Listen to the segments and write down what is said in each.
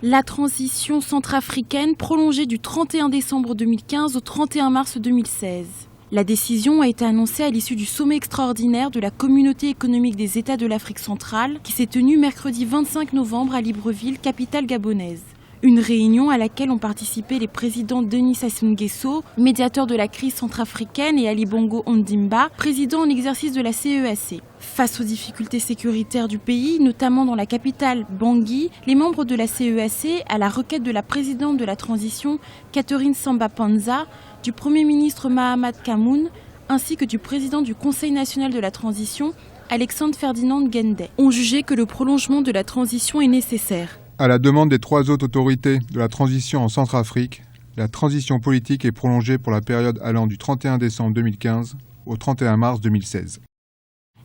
La transition centrafricaine prolongée du 31 décembre 2015 au 31 mars 2016. La décision a été annoncée à l'issue du sommet extraordinaire de la Communauté économique des États de l'Afrique centrale qui s'est tenu mercredi 25 novembre à Libreville, capitale gabonaise. Une réunion à laquelle ont participé les présidents Denis Sassou Nguesso, médiateur de la crise centrafricaine, et Ali Bongo Ondimba, président en exercice de la CEAC. Face aux difficultés sécuritaires du pays, notamment dans la capitale Bangui, les membres de la CEAC, à la requête de la présidente de la transition, Catherine Samba-Panza, du Premier ministre Mahamat Kamoun, ainsi que du président du Conseil national de la transition, Alexandre Ferdinand Gendé, ont jugé que le prolongement de la transition est nécessaire. À la demande des trois autres autorités de la transition en Centrafrique, la transition politique est prolongée pour la période allant du 31 décembre 2015 au 31 mars 2016.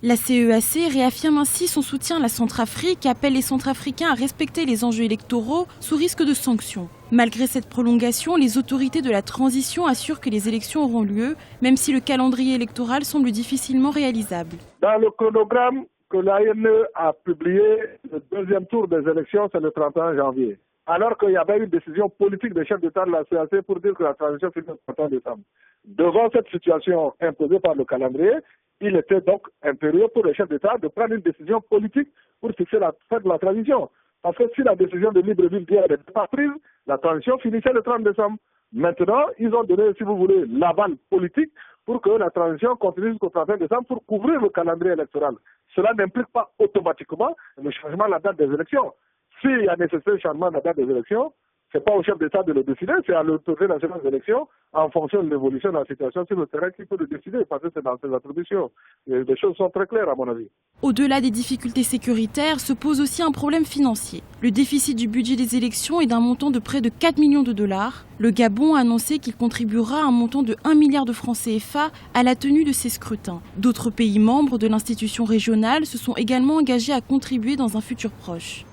La CEAC réaffirme ainsi son soutien à la Centrafrique et appelle les Centrafricains à respecter les enjeux électoraux sous risque de sanctions. Malgré cette prolongation, les autorités de la transition assurent que les élections auront lieu, même si le calendrier électoral semble difficilement réalisable. Dans le chronogramme que l'ANE a publié, le deuxième tour des élections, c'est le 31 janvier. Alors qu'il y avait une décision politique des chefs d'État de la CEAC pour dire que la transition finit le 31 décembre. Devant cette situation imposée par le calendrier, il était donc impérieux pour les chefs d'État de prendre une décision politique pour fixer la fin de la transition. Parce que si la décision de Libreville d'hier n'était pas prise, la transition finissait le 30 décembre. Maintenant, ils ont donné, si vous voulez, l'aval politique pour que la transition continue jusqu'au 31 décembre pour couvrir le calendrier électoral. Cela n'implique pas automatiquement le changement de la date des élections. S'il y a nécessaire changement de la date des élections, ce n'est pas au chef d'État de le décider, c'est à l'autorité nationale des élections, en fonction de l'évolution de la situation sur le terrain, qui peut le décider, parce que c'est dans ses attributions. Les choses sont très claires, à mon avis. Au-delà des difficultés sécuritaires, se pose aussi un problème financier. Le déficit du budget des élections est d'un montant de près de 4 millions de dollars. Le Gabon a annoncé qu'il contribuera à un montant de 1 milliard de francs CFA à la tenue de ces scrutins. D'autres pays membres de l'institution régionale se sont également engagés à contribuer dans un futur proche.